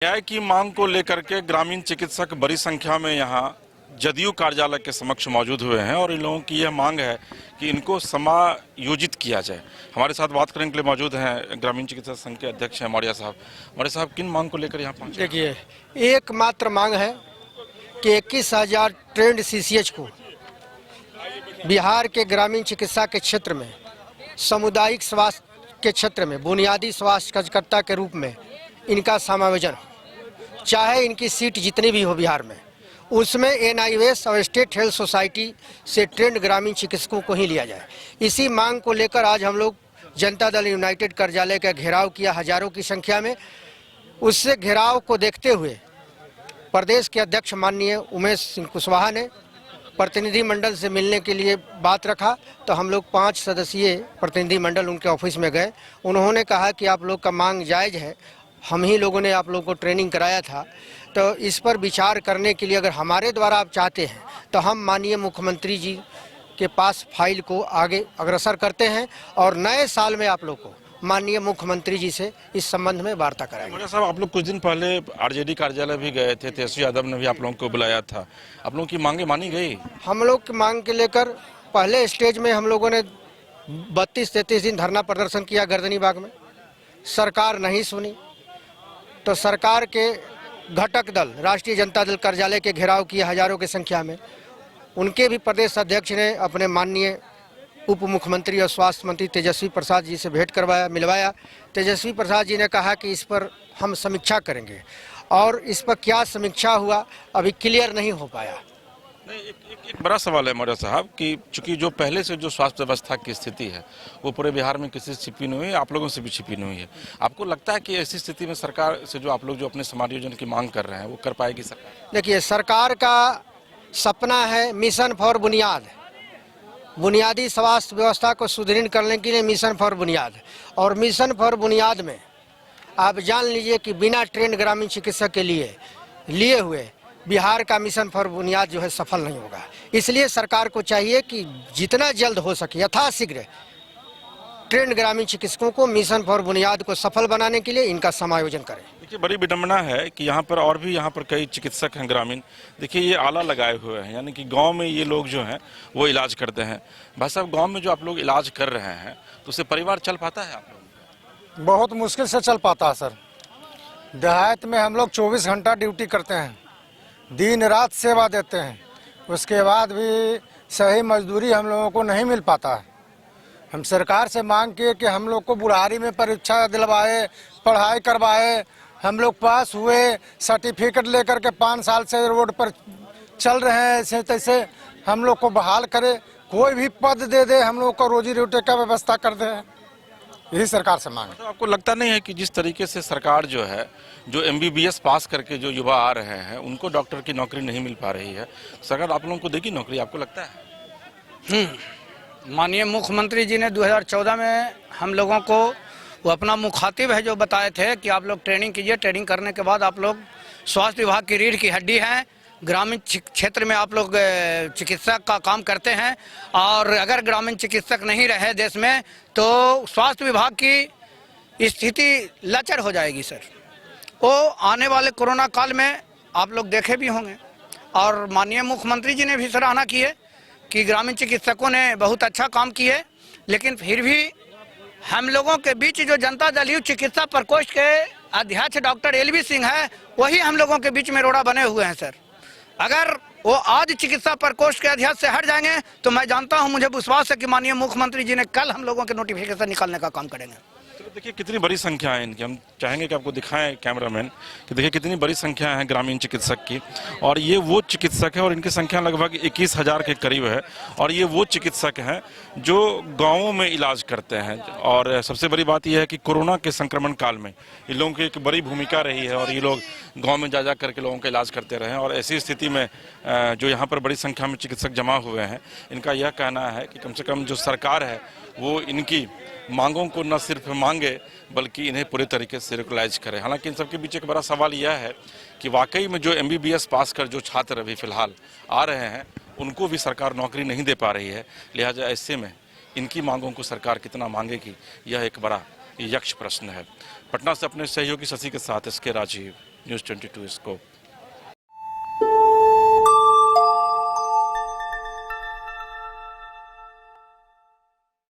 न्याय की मांग को लेकर के ग्रामीण चिकित्सक बड़ी संख्या में यहाँ जदयू कार्यालय के समक्ष मौजूद हुए हैं और इन लोगों की यह मांग है कि इनको समायोजित किया जाए। हमारे साथ बात करने के लिए मौजूद हैं ग्रामीण चिकित्सक संघ के अध्यक्ष हैं मौर्य साहब। मौर्य साहब, किन मांग को लेकर यहाँ पहुंचे? देखिए, एकमात्र मांग है कि 21,000 ट्रेंड सीसीएच को बिहार के ग्रामीण चिकित्सा के क्षेत्र में, सामुदायिक स्वास्थ्य के क्षेत्र में बुनियादी स्वास्थ्य कार्यकर्ता के रूप में इनका समायोजन हो। चाहे इनकी सीट जितनी भी हो बिहार में, उसमें एनआईवीएस और स्टेट हेल्थ सोसाइटी से ट्रेंड ग्रामीण चिकित्सकों को ही लिया जाए। इसी मांग को लेकर आज हम लोग जनता दल यूनाइटेड कार्यालय का घेराव किया हजारों की संख्या में। उससे घेराव को देखते हुए प्रदेश के अध्यक्ष माननीय उमेश सिंह कुशवाहा ने प्रतिनिधिमंडल से मिलने के लिए बात रखा, तो हम लोग 5 सदस्यीय प्रतिनिधिमंडल उनके ऑफिस में गए। उन्होंने कहा कि आप लोग का मांग जायज़ है, हम ही लोगों ने आप लोगों को ट्रेनिंग कराया था, तो इस पर विचार करने के लिए अगर हमारे द्वारा आप चाहते हैं तो हम माननीय मुख्यमंत्री जी के पास फाइल को आगे अग्रसर करते हैं और नए साल में आप लोग को माननीय मुख्यमंत्री जी से इस संबंध में वार्ता कराएंगे। मौर्य साहब, आप लोग कुछ दिन पहले आरजेडी कार्यालय भी गए थे, तेजस्वी यादव ने भी आप लोगों को बुलाया था। आप लोगों की मांगे मानी गई? हम लोग की मांग के लेकर पहले स्टेज में हम लोगों ने 32-33 दिन धरना प्रदर्शन किया गर्दनी बाग में। सरकार नहीं सुनी, तो सरकार के घटक दल राष्ट्रीय जनता दल कार्यालय के घेराव किए हजारों की संख्या में। उनके भी प्रदेश अध्यक्ष ने अपने माननीय उप मुख्यमंत्री और स्वास्थ्य मंत्री तेजस्वी प्रसाद जी से भेंट करवाया, मिलवाया। तेजस्वी प्रसाद जी ने कहा कि इस पर हम समीक्षा करेंगे, और इस पर क्या समीक्षा हुआ अभी क्लियर नहीं हो पाया। नहीं, एक बड़ा सवाल है मौर्य साहब कि चूंकि जो पहले से जो स्वास्थ्य व्यवस्था की स्थिति है वो पूरे बिहार में किसी से छिपी नहीं हुई है, आप लोगों से भी छिपी नहीं हुई है। आपको लगता है कि ऐसी स्थिति में सरकार से जो आप लोग जो अपने समायोजन की मांग कर रहे हैं वो कर पाएगी सरकार? देखिए, सरकार का सपना है मिशन फॉर बुनियाद, बुनियादी स्वास्थ्य व्यवस्था को सुदृढ़ करने के लिए मिशन फॉर बुनियाद। और मिशन फॉर बुनियाद में आप जान लीजिए कि बिना ट्रेंड ग्रामीण चिकित्सक के लिए हुए बिहार का मिशन फॉर बुनियाद जो है सफल नहीं होगा। इसलिए सरकार को चाहिए कि जितना जल्द हो सके यथाशीघ्र ट्रेंड ग्रामीण चिकित्सकों को मिशन फॉर बुनियाद को सफल बनाने के लिए इनका समायोजन करें। देखिए, बड़ी विडम्बना है कि यहाँ पर और भी यहाँ पर कई चिकित्सक हैं ग्रामीण। देखिए, ये आला लगाए हुए हैं, यानी कि गांव में ये लोग जो हैं वो इलाज करते हैं। भाई साहब, गांव में जो आप लोग इलाज कर रहे हैं तो उससे परिवार चल पाता है आप लोग? बहुत मुश्किल से चल पाता है सर। देहात में हम लोग 24 घंटा ड्यूटी करते हैं, दिन रात सेवा देते हैं, उसके बाद भी सही मजदूरी हम लोगों को नहीं मिल पाता है। हम सरकार से मांग किए कि हम लोग को बुढ़ारी में परीक्षा दिलवाए, पढ़ाई करवाए। हम लोग पास हुए, सर्टिफिकेट लेकर के 5 साल से रोड पर चल रहे हैं, ऐसे तैसे हम लोग को बहाल करे, कोई भी पद दे दे, हम लोग को रोजी रोटी का व्यवस्था कर दे। यही सरकार से मांग है। तो आपको लगता नहीं है कि जिस तरीके से सरकार जो है, जो एमबीबीएस पास करके जो युवा आ रहे हैं उनको डॉक्टर की नौकरी नहीं मिल पा रही है, सरकार आप लोगों को देगी नौकरी? आपको लगता है? माननीय मुख्यमंत्री जी ने 2014 में हम लोगों को वो अपना मुखातिब है जो बताए थे कि आप लोग ट्रेनिंग कीजिए, ट्रेनिंग करने के बाद आप लोग स्वास्थ्य विभाग की रीढ़ की हड्डी हैं, ग्रामीण क्षेत्र में आप लोग चिकित्सक का काम करते हैं, और अगर ग्रामीण चिकित्सक नहीं रहे देश में तो स्वास्थ्य विभाग की स्थिति लचर हो जाएगी सर। वो आने वाले कोरोना काल में आप लोग देखे भी होंगे, और माननीय मुख्यमंत्री जी ने भी सराहना की है कि ग्रामीण चिकित्सकों ने बहुत अच्छा काम किए। लेकिन फिर भी हम लोगों के बीच जो जनता दल चिकित्सा प्रकोष्ठ के अध्यक्ष डॉक्टर एलवी सिंह है, वही हम लोगों के बीच में रोड़ा बने हुए हैं सर। अगर वो आज चिकित्सा प्रकोष्ठ के अध्यक्ष से हट जाएंगे तो मैं जानता हूं, मुझे विश्वास है कि माननीय मुख्यमंत्री जी ने कल हम लोगों के नोटिफिकेशन निकालने का काम करेंगे। तो देखिए, कितनी बड़ी संख्या है इनकी। हम चाहेंगे कि आपको दिखाएं कैमरामैन कि देखिए कितनी बड़ी संख्या है ग्रामीण चिकित्सक की, और ये वो चिकित्सक है और इनकी संख्या लगभग 21,000 के करीब है। और ये वो चिकित्सक हैं जो गाँवों में इलाज करते हैं। और सबसे बड़ी बात यह है कि कोरोना के संक्रमण काल में इन लोगों की एक बड़ी भूमिका रही है, और ये लोग गाँव में जा करके लोगों का इलाज करते रहे। और ऐसी स्थिति में जो यहाँ पर बड़ी संख्या में चिकित्सक जमा हुए हैं, इनका यह कहना है कि कम से कम जो सरकार है वो इनकी मांगों को न सिर्फ मांगे बल्कि इन्हें पूरे तरीके से रेगुलाइज करे। हालांकि इन सबके बीच एक बड़ा सवाल यह है कि वाकई में जो एमबीबीएस पास कर जो छात्र अभी फिलहाल आ रहे हैं उनको भी सरकार नौकरी नहीं दे पा रही है। लिहाजा ऐसे में इनकी मांगों को सरकार कितना मांगेगी, यह एक बड़ा यक्ष प्रश्न है। पटना से अपने सहयोगी शशि के साथ एसके राजीव। News 22 scope.